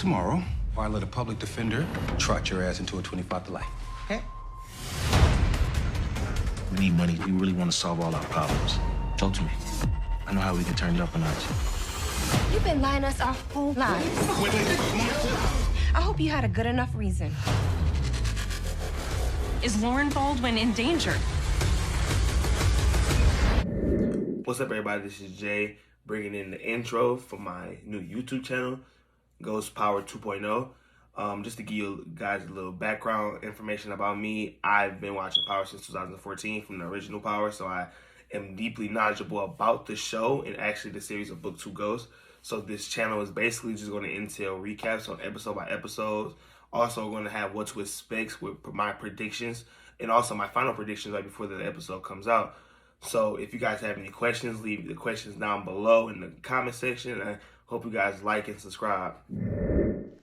tomorrow, or I let a public defender trot your ass into a 25 to life. Okay? We need money. We really want to solve all our problems. Talk to me. I know how we can turn it up a notch. You've been lying to us our whole lives. I hope you had a good enough reason. Is Lauren Baldwin in danger? What's up, everybody? This is Jay, bringing in the intro for my new YouTube channel, Ghost Power 2.0. Just to give you guys a little background information about me, I've been watching Power since 2014 from the original Power, so I am deeply knowledgeable about the show and actually the series of Book 2 Ghosts. So this channel is basically just going to entail recaps on episode by episode. Also going to have what to expect with my predictions and also my final predictions right before the episode comes out. So if you guys have any questions, leave the questions down below in the comment section. I hope you guys like and subscribe.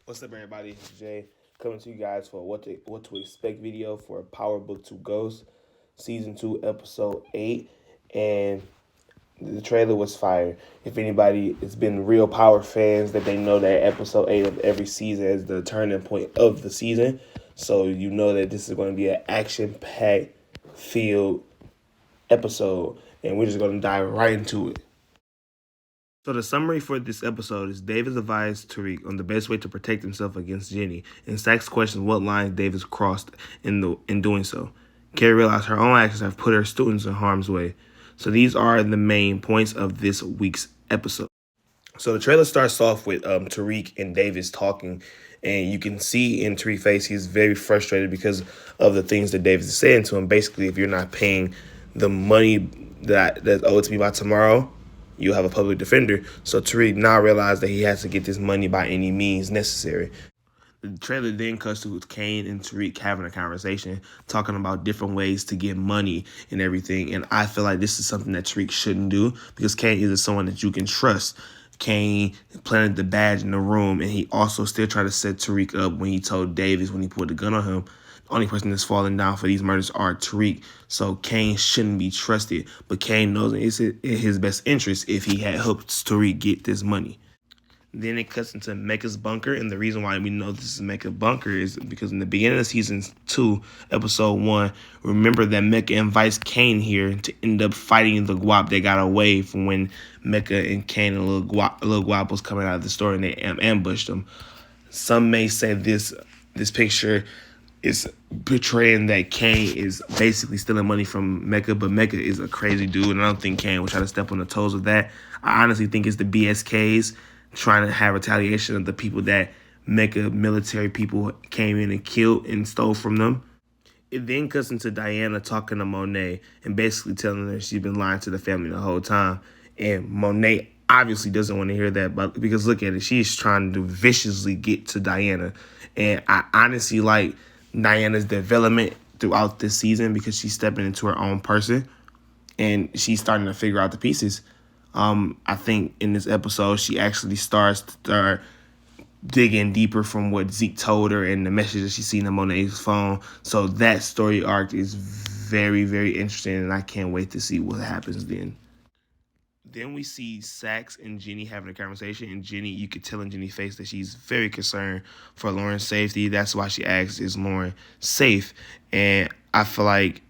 What's up, everybody? It's Jay coming to you guys for what to expect video for Power Book 2 Ghosts Season 2 Episode 8. And the trailer was fire. If anybody has been real Power fans, that they know that Episode 8 of every season is the turning point of the season. So you know that this is going to be an action-packed filled episode, and we're just going to dive right into it. So the summary for this episode is Davis advised Tariq on the best way to protect himself against Jenny, and Sax questions what lines Davis crossed in doing so. Carrie realized her own actions have put her students in harm's way. So these are the main points of this week's episode. So the trailer starts off with Tariq and Davis talking, and you can see in Tariq's face he's very frustrated because of the things that Davis is saying to him. Basically, if you're not paying the money that's owed to me by tomorrow, you'll have a public defender. So Tariq now realized that he has to get this money by any means necessary. The trailer then cuts to Kane and Tariq having a conversation, talking about different ways to get money and everything. And I feel like this is something that Tariq shouldn't do because Kane isn't someone that you can trust. Kane planted the badge in the room, and he also still tried to set Tariq up when he told Davis when he pulled the gun on him. The only person that's falling down for these murders are Tariq. So Kane shouldn't be trusted. But Kane knows it's in his best interest if he had helped Tariq get this money. Then it cuts into Mecca's bunker, and the reason why we know this is Mecca's bunker is because in the beginning of Season 2, Episode 1, remember that Mecca invites Kane here to end up fighting the guap that got away from when Mecca and Kane and Lil Guap was coming out of the store and they ambushed them. Some may say this picture is portraying that Kane is basically stealing money from Mecca, but Mecca is a crazy dude, and I don't think Kane will try to step on the toes of that. I honestly think it's the BSKs trying to have retaliation of the people that Mecca military people came in and killed and stole from them. It then cuts into Diana talking to Monet and basically telling her she's been lying to the family the whole time. And Monet obviously doesn't want to hear that, but because look at it, she's trying to viciously get to Diana. And I honestly like Diana's development throughout this season because she's stepping into her own person and she's starting to figure out the pieces. I think in this episode, she actually starts to start digging deeper from what Zeke told her and the message that she's seen on Monet's phone. So that story arc is very, very interesting, and I can't wait to see what happens then. Then we see Sax and Jenny having a conversation, and Jenny, you could tell in Jenny's face that she's very concerned for Lauren's safety. That's why she asks, is Lauren safe? And I feel like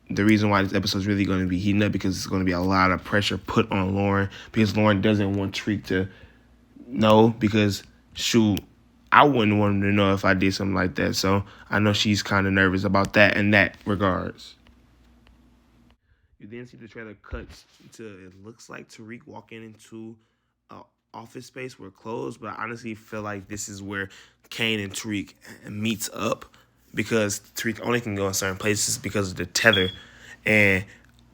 the reason why this episode is really going to be heating up because it's going to be a lot of pressure put on Lauren because Lauren doesn't want Tariq to know because, shoot, I wouldn't want him to know if I did something like that. So I know she's kind of nervous about that in that regards. You then see the trailer cuts to, it looks like Tariq walking into an office space where closed, but I honestly feel like this is where Kane and Tariq meets up because Tariq only can go in certain places because of the tether. And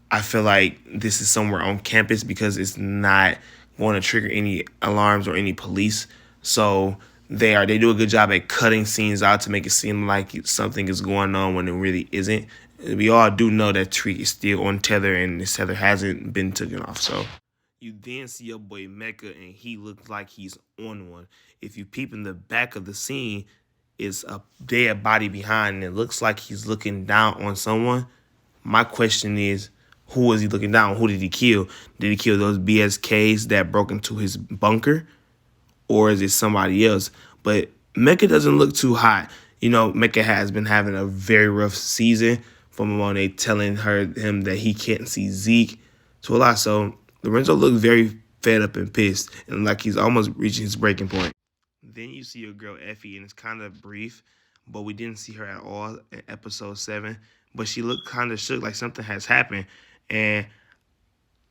I feel like this is somewhere on campus because it's not going to trigger any alarms or any police. So they do a good job at cutting scenes out to make it seem like something is going on when it really isn't. We all do know that Tariq is still on tether and this tether hasn't been taken off. So you then see your boy Mecca and he looks like he's on one. If you peep in the back of the scene, is a dead body behind, and it looks like he's looking down on someone. My question is, who was he looking down on? Who did he kill? Did he kill those BSKs that broke into his bunker? Or is it somebody else? But Mecca doesn't look too hot. You know, Mecca has been having a very rough season from Monet telling him that he can't see Zeke to a lot. So Lorenzo looks very fed up and pissed and like he's almost reaching his breaking point. Then you see your girl Effie, and it's kind of brief, but we didn't see her at all in episode 7. But she looked kind of shook, like something has happened. And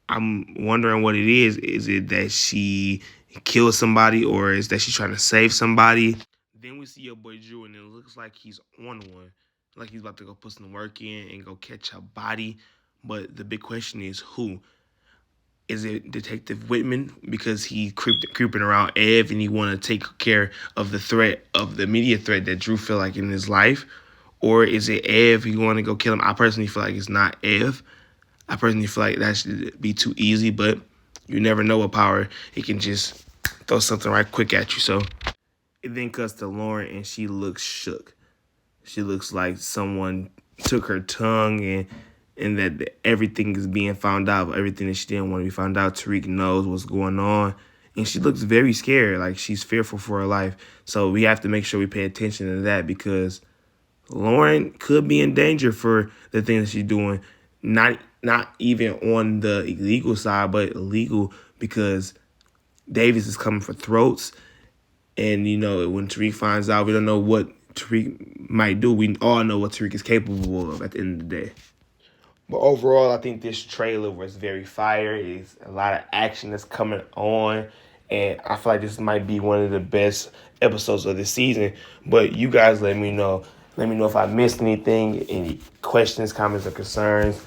I'm wondering what it is. Is it that she killed somebody, or is that she's trying to save somebody? Then we see your boy Drew, and it looks like he's on one. Like he's about to go put some work in and go catch a body. But the big question is who? Is it Detective Whitman because he creeping around Ev and he want to take care of the threat, of the immediate threat that Drew feel like in his life? Or is it Ev, he want to go kill him? I personally feel like it's not Ev. I personally feel like that should be too easy, but you never know with power. It can just throw something right quick at you. So it then cuts to Lauren, and she looks shook. She looks like someone took her tongue and that everything is being found out, everything that she didn't want to be found out. Tariq knows what's going on, and she looks very scared, like she's fearful for her life. So we have to make sure we pay attention to that because Lauren could be in danger for the things that she's doing, not even on the illegal side, but illegal because Davis is coming for throats. And, you know, when Tariq finds out, we don't know what Tariq might do. We all know what Tariq is capable of at the end of the day. But overall, I think this trailer was very fire. It's a lot of action that's coming on. And I feel like this might be one of the best episodes of the season. But you guys let me know. Let me know if I missed anything, any questions, comments, or concerns.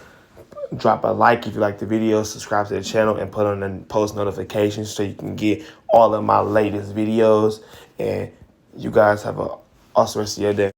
Drop a like if you like the video, subscribe to the channel, and put on the post notifications so you can get all of my latest videos. And you guys have an awesome rest of your day.